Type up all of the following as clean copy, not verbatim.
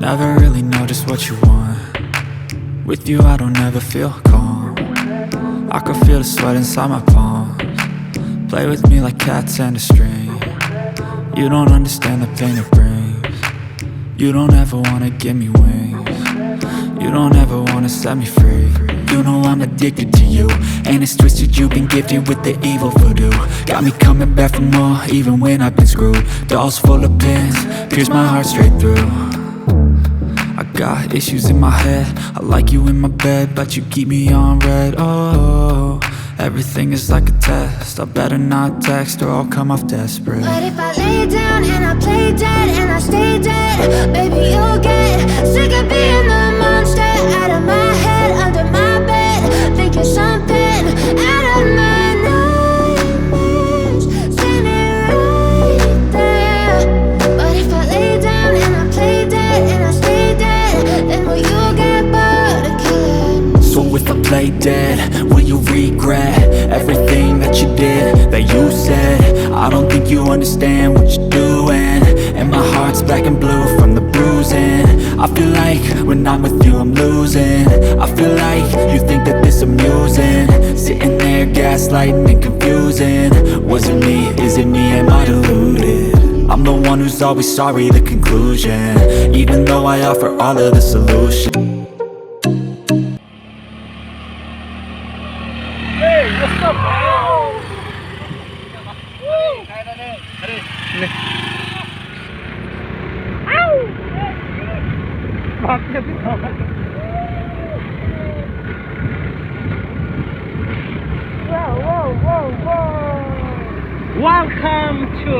Never really know just what you want. With you I don't ever feel calm. I can feel the sweat inside my palms. Play with me like cats and a string. You don't understand the pain it brings. You don't ever wanna give me wings. You don't ever wanna set me free. You know I'm addicted to you, and it's twisted, you've been gifted with the evil voodoo. Got me coming back for more, even when I've been screwed. Dolls full of pins, pierce my heart straight through. I got issues in my head, I like you in my bed, but you keep me on red. Oh, everything is like a test, I better not text or I'll come off desperate. But if I lay down and I play dead and I stay dead, baby you'll get sick of being the monster out of my head, under my bed, thinking something out of my nightmares, standing right there. But if I lay down and I play dead and I stay dead, then will you get bored of killing? So if I play dead, will you regret everything that you did, that you said? I don't think you understand what you're doing, and my heart's black and blue from the bruising. I feel like when I'm with you I'm losing. I feel like you think that this amusing, sitting there gaslighting and confusing. Was it me? Is it me? Am I deluded? I'm the one who's always sorry, the conclusion, even though I offer all of the solutions. Hey, what's up? Whoa. Welcome to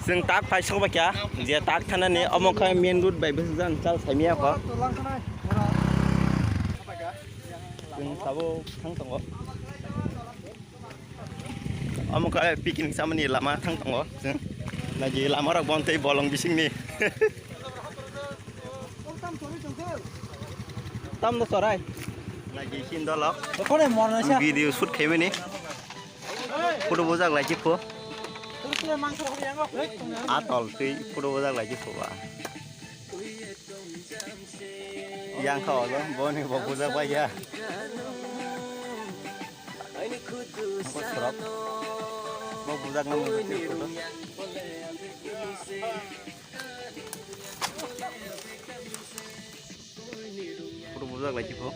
जों ताक फाइसखौ बाक्या जे ताक थानानै अमखा main root bye बसजान चाल साइमिया ख जों साबो थांथंगो अमखा picnic सामनि लामा थांथंगो जों नागि लामा रक बन्थै बलं बिसिंनि ताम द सराय नागि हिन्दलक खने मरनसा भिडियो शुट खैबेनि फटो बजाक लाइकि फो atol tui puro bojak lagi foba yang kau lo boni bojak baja serap bojak namu foto puro bojak lagi fo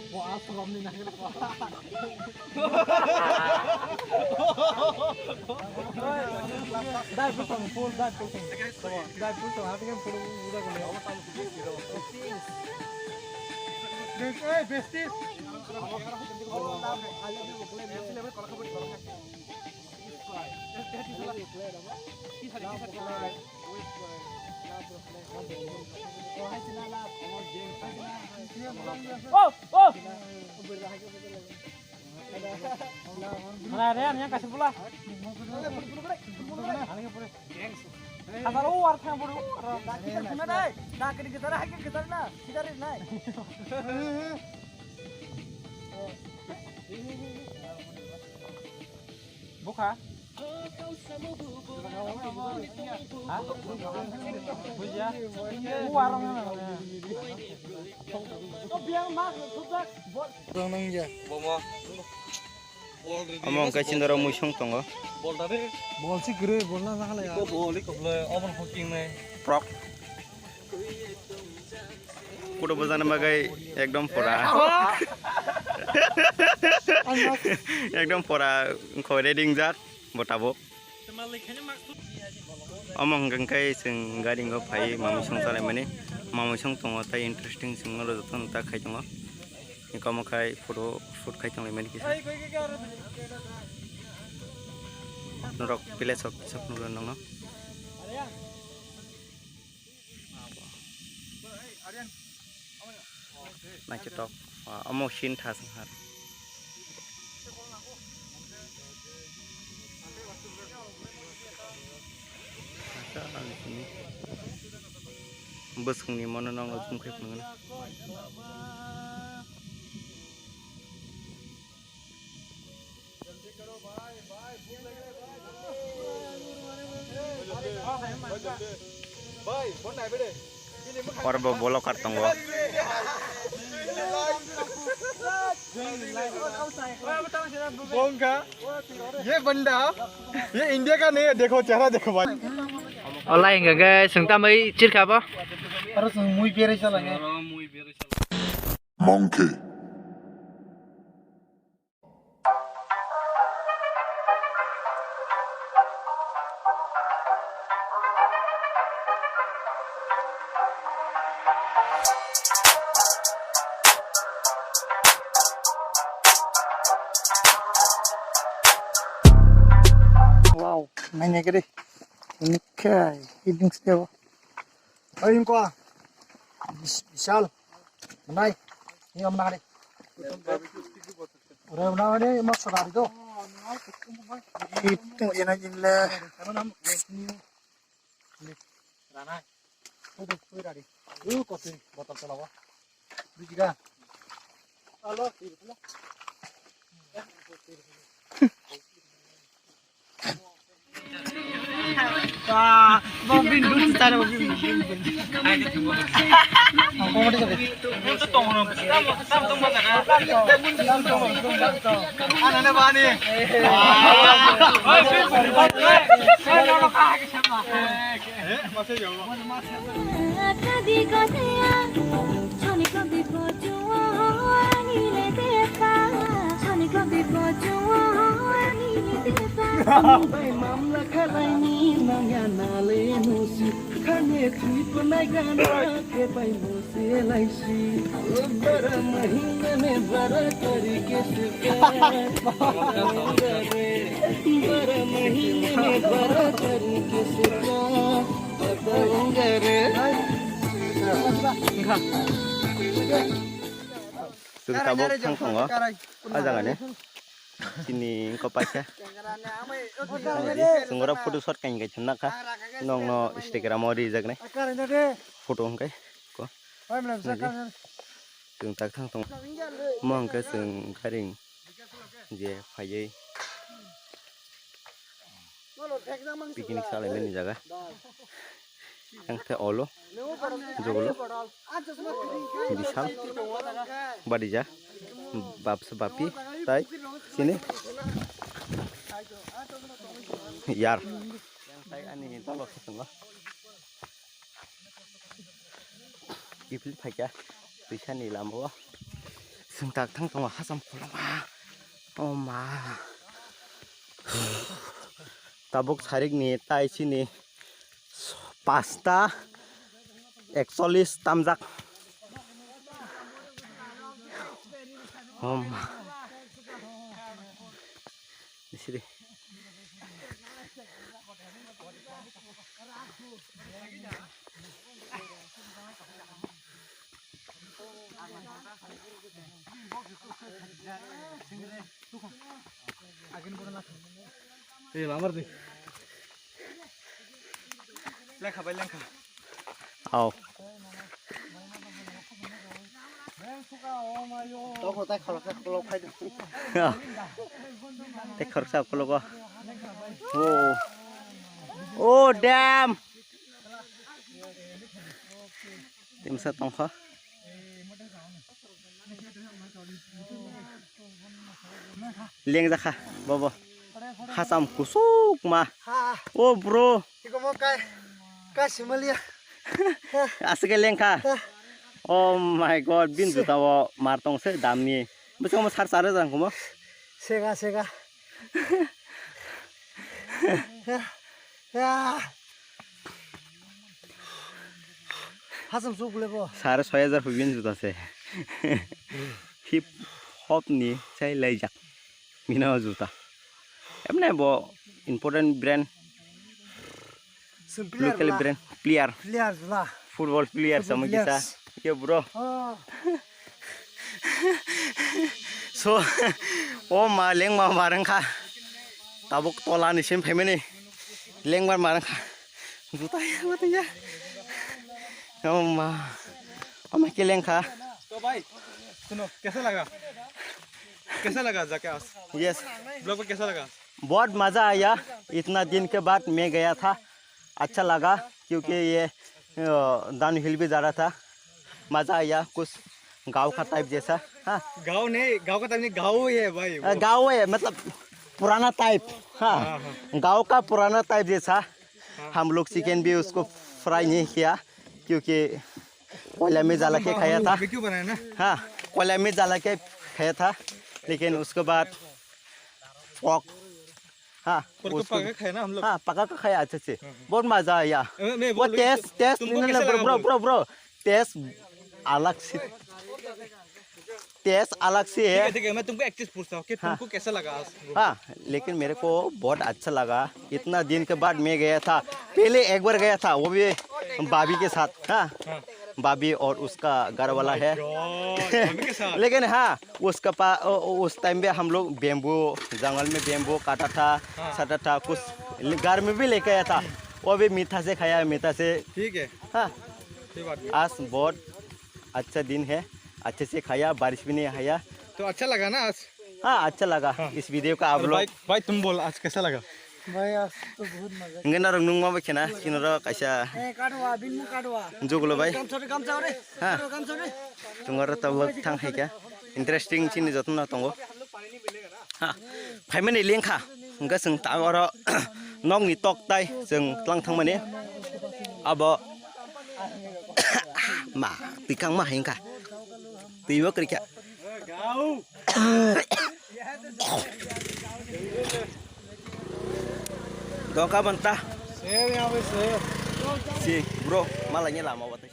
Wah, asram ni nak apa? Dah pusing, full dah pusing. Dah pusing, apa yang perlu udah kau ni? Hey, besties. Oh. Nah, yang kasih pula. Asal luar tang buru. Kita kena dai. Dah kena kita dah hakim kita na. Kita rin nai. Buka. Hah? Buja. Warung mana? Oh biang mak, sudah. Orang nangja. Bomo. Among kacin darah musong tonggo. Bol tadi. Bol sih gede, bolna salah ya. Bol ini kau oven cooking nih. Prok. Kudo bozana magai ekdom pora. Ekdom pora kau reading zat, botabo. Among gangkai sing garing go pai mamu song sale mani mamu song tongo tai interesting sing ngalo ton ta khai tongo ni kamu khai photo shoot khai tongo mani kisa norok pile sok sok nuron nongo na cetok amo shin tha sang har bus ni mana nang zoom khai pangan और वो बोलो करता हूँ का ये बंदा ये India का नहीं है देखो चेहरा देखो भाई online cái sừng ta mới chiết khắp á harus muy biar चलेंगे Monkey. wow mainnya gede ini kayak hidung sewa ayo kau Vishal menai ini om nari udah menai ini mak saudari tuh itu yang aja lah Rana tuh tadi kopi botol selawa itu juga halo bom bin dulu sana bom bin aku mau dicoba itu tong anaknya bani masih jauh कभी कथया छने कभी पजुआ नीले देता छने कभी पजुआ नीले देता Bay mamla kalaini namya nale nosi khane thui panai gana ke bay mose laisi bara mahina me bara tarike se bara mahina me bara tarike se patangare sung tabok sang tongo aja kan ya sini kau pakai sungguh foto shot kan gak cuma kah nong no Instagram mau di jaga nih foto kan kok sung tak sang tong mong ke sung karing je payai piknik sale ini jaga yang te olo jogolo Vishal badija bab se bapi tai sini yar yang tai ani tolok setengah ipil phaika tuisa ni lambo sungtak thang tong hasam khulama oma tabuk sarik ni tai sini pasta 41 tamjak di sini lamar nih lengkap lengkap au toko tay kalau khai được tekor sao kalau kok oh damn tim setong kah liang zakha bobo hasam kusuk mah oh bro iko mau kai simalia asik liang kah oh my god bin tu tahu martong se damni betul kamu sar jang kamu sega Hasam सो बोलेको 6,500 फैगोन जुतासे hip hop नि चाहिँ लैजाक मिना जुता एमने बो important brand local brand player जुला football player sama kita ya bro so oh ma leng ma marang kha tabuk tola ni sim family leng mar marang kha juta ya mata ya oh ma हम के leng kha तो भाई सुनो कैसा लगा जाके आज यस ब्लॉग में कैसा लगा बहुत मज़ा आया इतना दिन के बाद मैं गया था अच्छा लगा क्योंकि ये डाउन हिल भी जा रहा था मज़ा आया कुछ गांव का टाइप जैसा हाँ गांव का टाइप नहीं गांव ही है भाई गांव है मतलब पुराना टाइप हाँ गांव का पुराना टाइप जैसा हम लोग चिकन भी उसको फ्राई नहीं किया क्योंकि कोयला में जला के खाया था क्यों बनाया ना हाँ कोयला में जला के खाया था लेकिन उसके बाद पॉक हाँ पका खाया ना हम लोग हाँ पका का खाया अच्छे से बहुत मजा आया मैं वो टेस्ट तुमको कैसा लगा ब्रो टेस्ट अलग से है ठीक है मैं तुमको एक चीज पूछता हूँ कि तुमको कैसा लगा आज हाँ लेकिन मेरे को बहुत अच्छा लगा इतना दिन के बाद मैं गया था पहले एक बार गया था वो भी भाभी के साथ हाँ भाभी और उसका घर वाला है लेकिन हाँ उसका उस टाइम में हम लोग बेम्बू जंगल में बेम्बू काटा था सटा था कुछ घर में भी लेके आया था वो भी मीठा से खाया मीठा से ठीक है हाँ बात आज बहुत अच्छा दिन है अच्छे से खाया बारिश भी नहीं आया तो अच्छा लगा ना आज हाँ अच्छा लगा इस वीडियो का आप लोग भाई तुम बोल आज कैसा लगा भाई आज तो बहुत मजा इंगन और नुंग मा बखेना किनो र कैसा काटवा बिन काटवा जुगलो भाई काम रे हाँ काम रे तुंगर तब थां है क्या इंटरेस्टिंग चिनि जतन ना तंगो हाँ फाइमानि लेंखा इंगा जों तावर नगनि टक ताय जों तलां थां माने अब मा तिकां मा हैंका तिबो क्रिका Doka banta. Si bro, malahnya lama waktu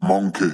Monkey.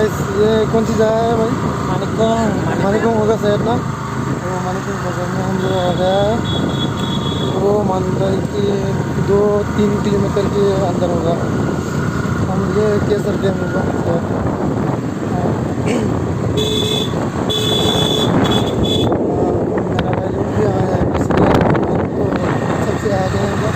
Guys ये कौन सी जगह है भाई? मानिकगंज होगा शायद ना। तो मानिकगंज बाजार में हम लोग आ गया है। वो मंदिर की 2-3 किलोमीटर के अंदर होगा। हम ये केसर डैम होगा शायद। मेरा भाई लोग भी आया है, इसलिए हम तो सबसे आगे होगा।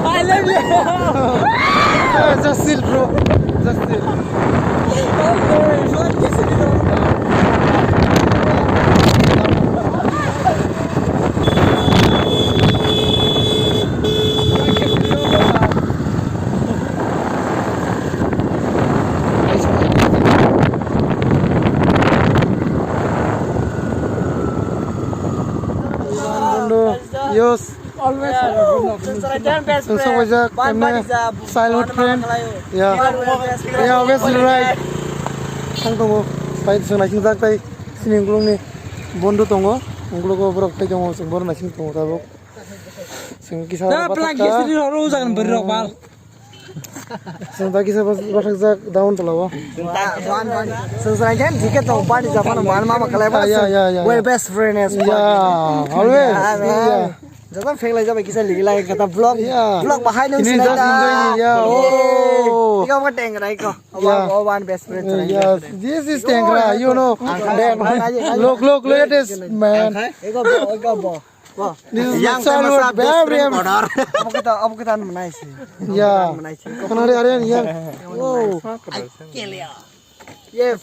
I love you. Just chill, bro. Just chill. Yes. Always. Silent friend. Yeah. Yeah, always right. Sang tongo. Pai sing naking jak tai sining glong ni bondu tongo. Unglo ko borok tai tongo sing bor naking tongo tabok. Sing kisa. Da plagi sini ro jangan berok bal. Sing ta kisa basak jak daun tolawa. Sing kan tiket tong party Japan man mama kalai ba. Yeah. We best friend is. Yeah. Always. Yeah. Jangan fake lagi sampai kisah lagi kata vlog bahaya nih sih ya. Oh, ikaw ka tengra ikaw. One best friend. Yes, this is tengra. You know. Look at this man. Ikaw bo. This is yang sama baby. Apa kita menai sih? Ya. Kenapa ada yang? Oh. I kill you. Yeah.